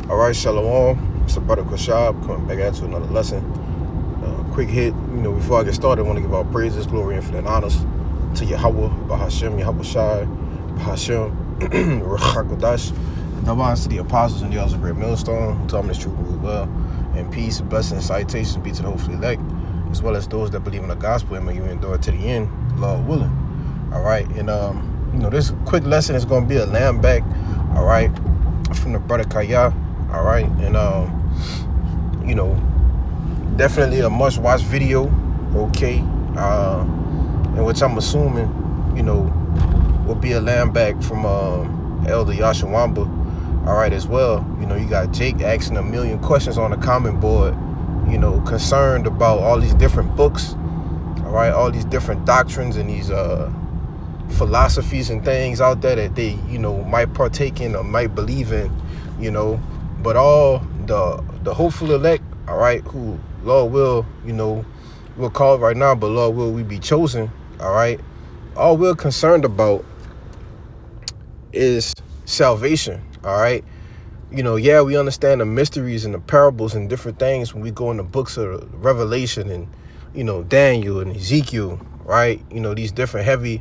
All right, Shalom. It's a brother Kashab coming back at you another lesson. Quick hit. Before I get started, I want to give all praises, glory, infinite honors to Yahweh, Bahashem, Yahweh Shai, Bahashem, Rachakodash, and Davans to the apostles and the elders of Great Millstone, who taught me this truth and rule well. And peace, blessings, salutations be to the hopefully elect, as well as those that believe in the gospel and may you endure to the end, Lord willing. All right, and this quick lesson is going to be a lamb back. All right, from the brother Kaya. All right, and definitely a must-watch video. Okay, in which I'm assuming, will be a lamb back from Elder Yashawamba. All right, as well. You got Jake asking a million questions on the comment board. Concerned about all these different books. All right, all these different doctrines and these philosophies and things out there that they might partake in or might believe in. But all the hopeful elect, all right, who Lord will, we'll call right now, but Lord will we be chosen, all right? All we're concerned about is salvation, all right? Yeah, we understand the mysteries and the parables and different things when we go in the books of Revelation and, Daniel and Ezekiel, right? These different heavy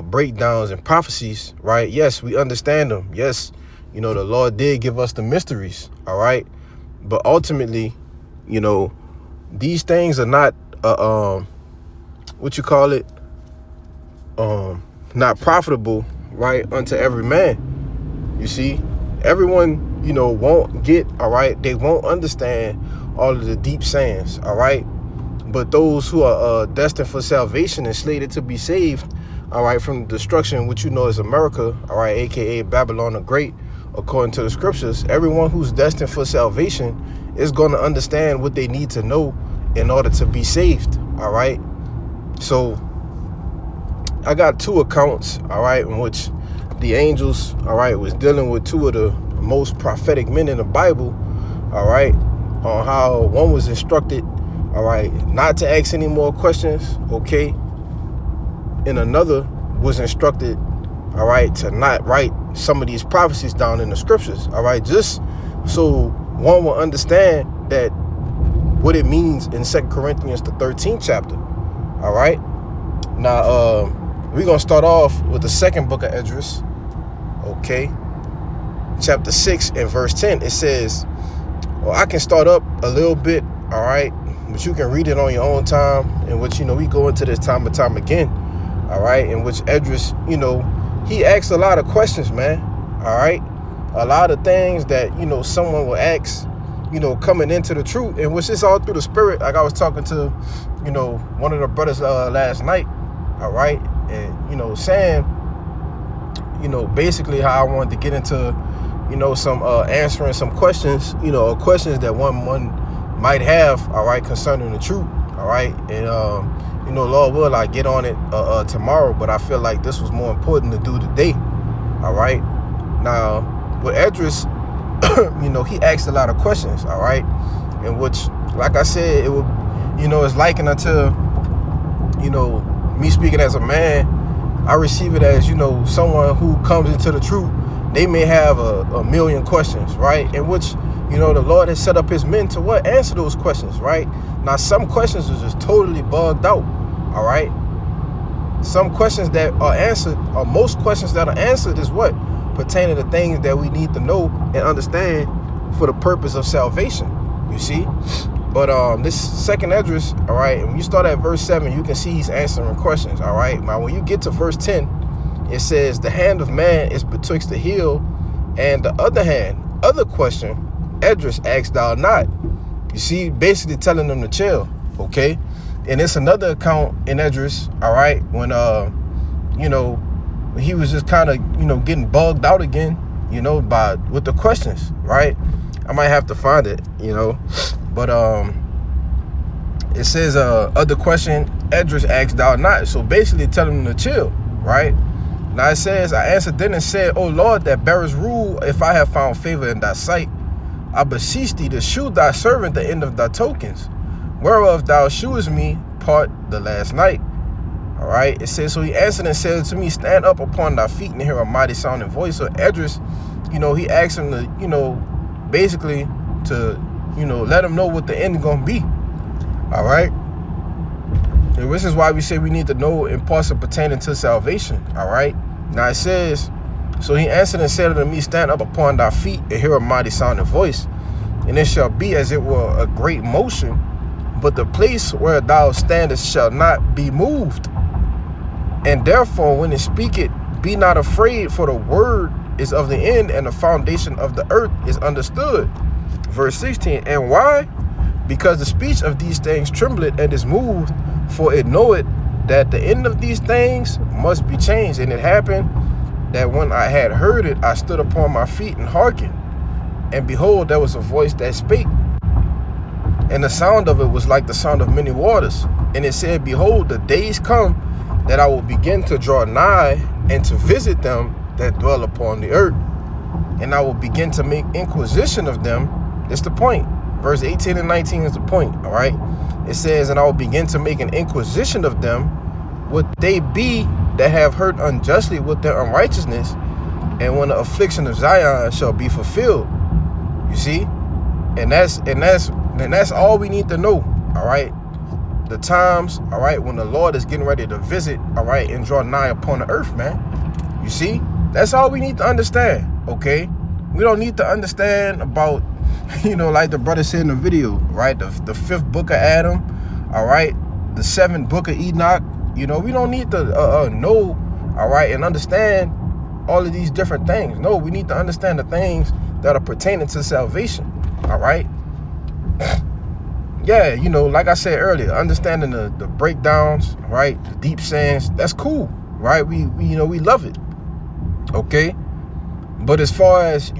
breakdowns and prophecies, right? Yes, we understand them. Yes, the Lord did give us the mysteries, all right? But ultimately, these things are not, not profitable, right, unto every man. You see, everyone, won't get, all right? They won't understand all of the deep sayings, all right? But those who are destined for salvation and slated to be saved, all right, from destruction, which is America, all right, a.k.a. Babylon the Great, according to the scriptures, everyone who's destined for salvation is going to understand what they need to know in order to be saved, all right? So I got two accounts, all right, in which the angels, all right, was dealing with two of the most prophetic men in the Bible, all right, on how one was instructed, all right, not to ask any more questions, okay, and another was instructed, all right, to not write some of these prophecies down in the scriptures, all right, just so one will understand that what it means in 2 Corinthians, the 13th chapter, all right? Now, we're going to start off with the second book of Esdras, okay? Chapter 6 and verse 10, it says, well, I can start up a little bit, all right, but you can read it on your own time, in which, we go into this time and time again, all right, in which Esdras, he asks a lot of questions, man, all right? A lot of things that, someone will ask, coming into the truth, and which is all through the spirit. Like I was talking to, one of the brothers last night, all right? And, saying, basically how I wanted to get into, some answering some questions, questions that one might have, all right, concerning the truth, all right? And, Lord will, I get on it tomorrow, but I feel like this was more important to do today, all right? Now, with Esdras, he asked a lot of questions, all right? In which, like I said, it would, it's likened unto, me speaking as a man, I receive it as, someone who comes into the truth. They may have a million questions, right? In which, the Lord has set up his men to what? Answer those questions, right? Now, some questions are just totally bugged out, all right? Some questions that are answered, or most questions that are answered is what? Pertaining to things that we need to know and understand for the purpose of salvation, you see? But this second Esdras, all right, and when you start at verse 7, you can see he's answering questions, all right? Now, when you get to verse 10, it says, the hand of man is betwixt the heel and the other hand. Other question, Esdras asked thou not. You see, basically telling them to chill, okay? And it's another account in Esdras, all right, when, he was just kind of, getting bugged out again, with the questions, right? I might have to find it, but it says, other question, Esdras asked thou not. So basically telling them to chill, right? Now it says, I answered then and said, O Lord, that bearest rule, if I have found favor in thy sight, I beseech thee to shew thy servant the end of thy tokens, whereof thou shewest me part the last night. All right, it says, so he answered and said to me, stand up upon thy feet and hear a mighty sounding voice. So Esdras, he asked him to, basically to, let them know what the end is going to be. All right. And this is why we say we need to know in parts pertaining to salvation. All right. Now it says, so he answered and said unto me, stand up upon thy feet and hear a mighty sounding voice. And it shall be as it were a great motion, but the place where thou standest shall not be moved. And therefore, when it speaketh, be not afraid, for the word is of the end, and the foundation of the earth is understood. Verse 16, and why? Because the speech of these things trembleth and is moved, for it knoweth that the end of these things must be changed. And it happened that when I had heard it, I stood upon my feet and hearkened. And behold, there was a voice that spake. And the sound of it was like the sound of many waters. And it said, behold, the days come that I will begin to draw nigh and to visit them that dwell upon the earth. And I will begin to make inquisition of them. That's the point. Verse 18 and 19 is the point, all right? It says, and I will begin to make an inquisition of them, what they be that have hurt unjustly with their unrighteousness, and when the affliction of Zion shall be fulfilled. You see? And that's all we need to know, all right? The times, all right, when the Lord is getting ready to visit, all right, and draw nigh upon the earth, man. You see? That's all we need to understand, okay? We don't need to understand about, like the brother said in the video, right? The fifth book of Adam, all right? The seventh book of Enoch. We don't need to know, all right, and understand all of these different things. No, we need to understand the things that are pertaining to salvation, all right? Yeah, like I said earlier, understanding the breakdowns, right? The deep sayings, that's cool, right? We love it, okay? But as far as,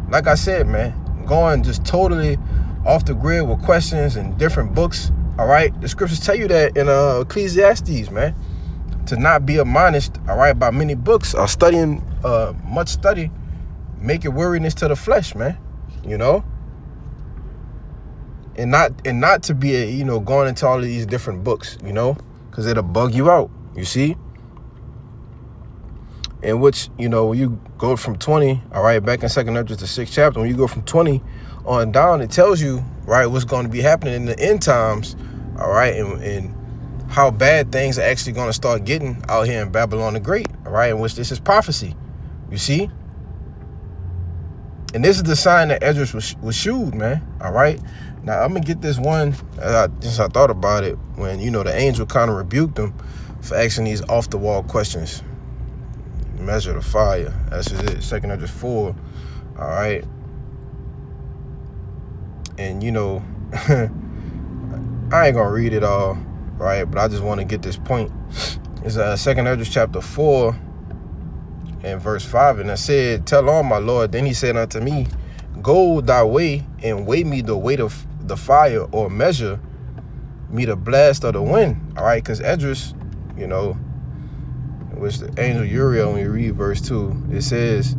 like I said, man, going just totally off the grid with questions and different books, all right? The scriptures tell you that in Ecclesiastes, man, to not be admonished, all right, by many books or studying, much study, make it weariness to the flesh, man, and not to be, going into all of these different books, because it'll bug you out, you see? In which, when you go from 20, all right, back in 2 Ezra, the 6th chapter, when you go from 20 on down, it tells you, right, what's going to be happening in the end times, all right, and how bad things are actually going to start getting out here in Babylon the Great, all right, in which this is prophecy, you see? And this is the sign that Ezra was shewed, man, all right? Now, I'm going to get this one, since I thought about it, when, the angel kind of rebuked him for asking these off-the-wall questions. Measure the fire. That's just it. 2 Ezra 4. All right. And, I ain't going to read it all, right? But I just want to get this point. It's 2 Ezra chapter 4 and verse 5. And I said, tell on my Lord. Then he said unto me, go thy way and weigh me the weight of the fire, or measure me the blast of the wind. All right. Because Esdras, which the angel Uriel, when you read verse 2, it says,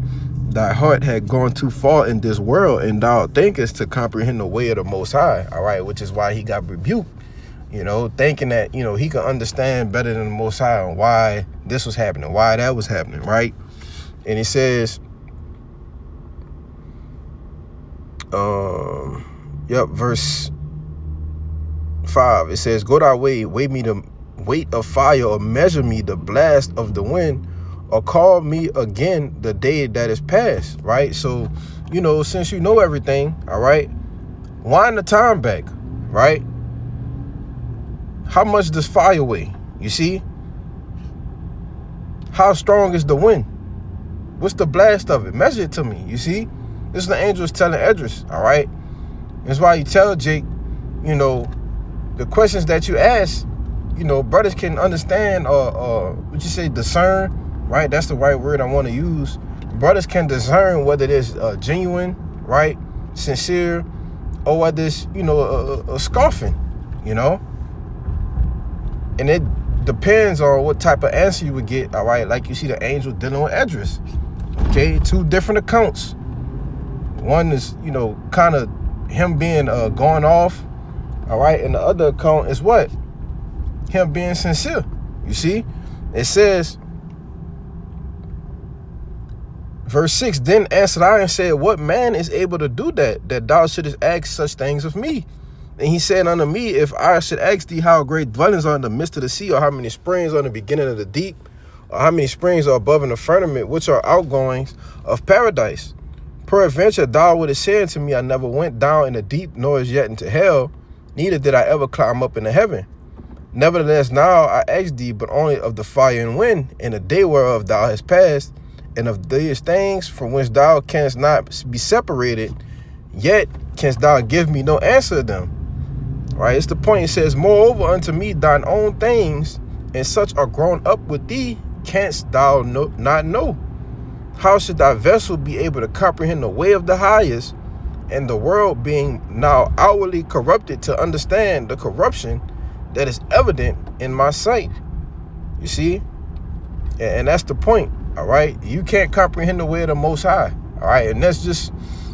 thy heart had gone too far in this world, and thou thinkest to comprehend the way of the Most High, all right, which is why he got rebuked, thinking that, he could understand better than the Most High and why this was happening, why that was happening, right? And he says, verse 5, it says, go thy way, weigh me the weight of fire, or measure me the blast of the wind, or call me again the day that is past, right? So, since you know everything, all right, wind the time back, right? How much does fire weigh? You see? How strong is the wind? What's the blast of it? Measure it to me, you see? This is the angels telling Esdras, all right? That's why you tell Jake, the questions that you ask, brothers can understand, or what you say, discern, right? That's the right word I want to use. Brothers can discern whether it is genuine, right, sincere, or whether it's, a scoffing, And it depends on what type of answer you would get, all right? Like you see the angel dealing with Esdras, okay? 2 different accounts. One is, kind of him being going off, all right? And the other account is what? Him being sincere. You see? It says, Verse 6, then answered I and said, what man is able to do that thou shouldest ask such things of me? And he said unto me, if I should ask thee how great dwellings are in the midst of the sea, or how many springs are in the beginning of the deep, or how many springs are above in the firmament, which are outgoings of paradise, peradventure thou wouldest say unto me, I never went down in the deep, nor as yet into hell, neither did I ever climb up into heaven. Nevertheless, now I ask thee, but only of the fire and wind, and the day whereof thou hast passed, and of these things from which thou canst not be separated, yet canst thou give me no answer to them. Right? It's the point. It says, moreover unto me thine own things, and such are grown up with thee, canst thou not know? How should thy vessel be able to comprehend the way of the highest, and the world being now outwardly corrupted, to understand the corruption that is evident in my sight? You see? And that's the point. All right, you can't comprehend the way of the Most High. All right, and that's just,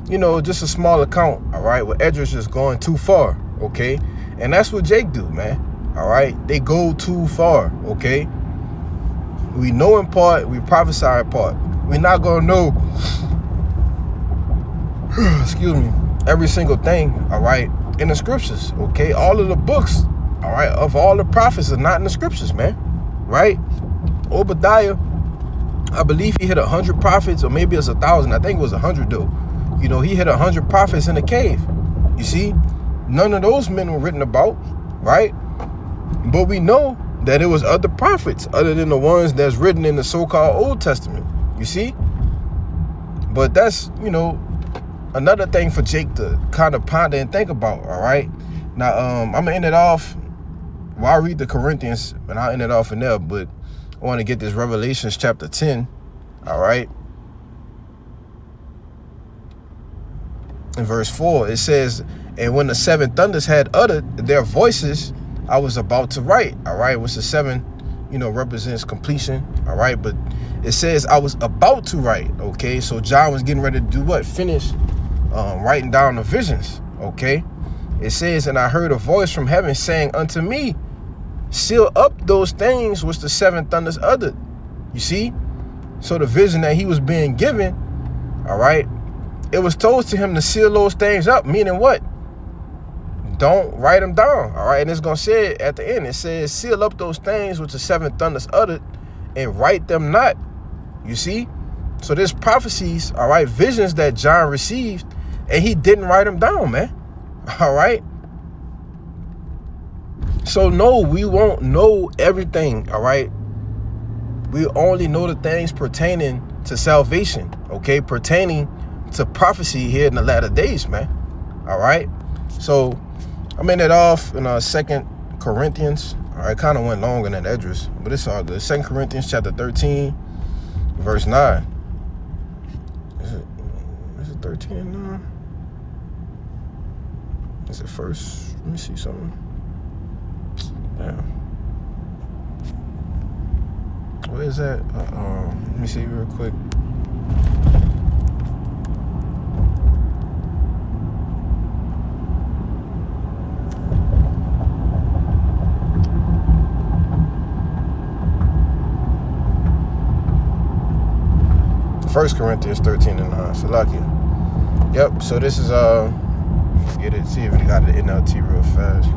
just a small account. All right, where Edris is going too far. Okay, and that's what Jake do, man. All right, they go too far. Okay, we know in part, we prophesy in part. We're not gonna know, excuse me, every single thing. All right, in the scriptures. Okay, all of the books. All right, of all the prophets are not in the scriptures, man. Right, Obadiah, I believe he hit 100 prophets, or maybe it's 1,000. I think it was 100 though. He hit 100 prophets in a cave. You see, none of those men were written about, right? But we know that it was other prophets other than the ones that's written in the so-called Old Testament. You see? But that's, another thing for Jake to kind of ponder and think about, all right? Now, I'm going to end it off. Well, I'll read the Corinthians, and I'll end it off in there, but I want to get this Revelations chapter 10, all right? In verse 4, it says, and when the seven thunders had uttered their voices, I was about to write, all right? Which the seven, represents completion, all right? But it says I was about to write, okay? So John was getting ready to do what? Finish writing down the visions, okay? It says, and I heard a voice from heaven saying unto me, seal up those things which the seven thunders uttered. You see? So the vision that he was being given, all right, it was told to him to seal those things up, meaning what? Don't write them down, all right? And it's going to say it at the end. It says, seal up those things which the seven thunders uttered, and write them not. You see? So there's prophecies, all right, visions that John received, and he didn't write them down, man. All right? So no, we won't know everything, all right? We only know the things pertaining to salvation, okay? Pertaining to prophecy here in the latter days, man. All right? So I'm in it off in 2 Corinthians. All right, kind of went longer than Edris, but it's all good. 2 Corinthians chapter 13, verse 9. Is it 13 and 9? Is it first? Let me see something. Yeah. Where is that? Let me see real quick. First Corinthians 13 and 9. Salakia. Yep. So this is get it. See if we got the NLT real fast.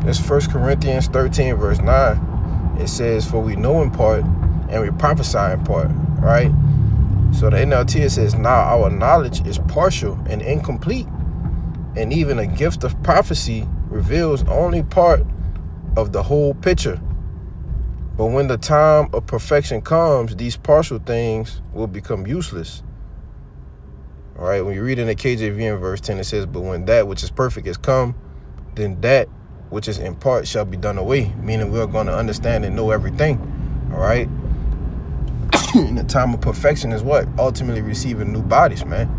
It's 1 Corinthians 13, verse 9. It says, for we know in part, and we prophesy in part, right? So the NLT, it says, now our knowledge is partial and incomplete, and even a gift of prophecy reveals only part of the whole picture. But when the time of perfection comes, these partial things will become useless. All right, when you read in the KJV in verse 10, it says, but when that which is perfect is come, then that which is in part shall be done away, meaning we're going to understand and know everything. All right. And the time of perfection is what? Ultimately receiving new bodies, man.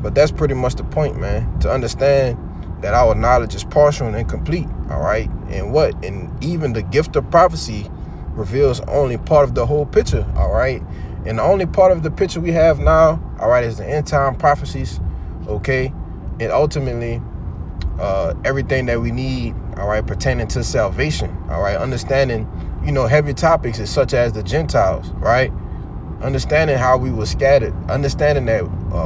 But that's pretty much the point, man. To understand that our knowledge is partial and incomplete. All right. And what? And even the gift of prophecy reveals only part of the whole picture. All right. And the only part of the picture we have now, all right, is the end time prophecies. Okay. And ultimately, everything that we need, all right, pertaining to salvation, all right, understanding, heavy topics is such as the Gentiles, right, understanding how we were scattered, understanding that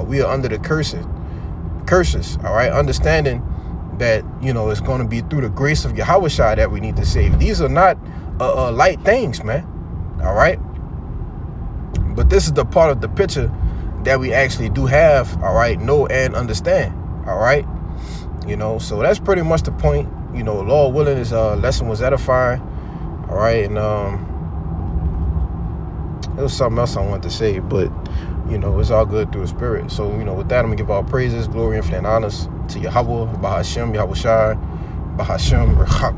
we are under the curses, all right, understanding that, it's going to be through the grace of Yahweh Shai that we need to save. These are not light things, man, all right, but this is the part of the picture that we actually do have, all right, know and understand, all right. So that's pretty much the point. Lord willing, this lesson was edifying. All right, and there was something else I wanted to say, but it's all good through the Spirit. So with that, I'm gonna give all praises, glory, infinite honors to Yahweh, Bahashem, Yahweh Shai, Bahashem, Rechak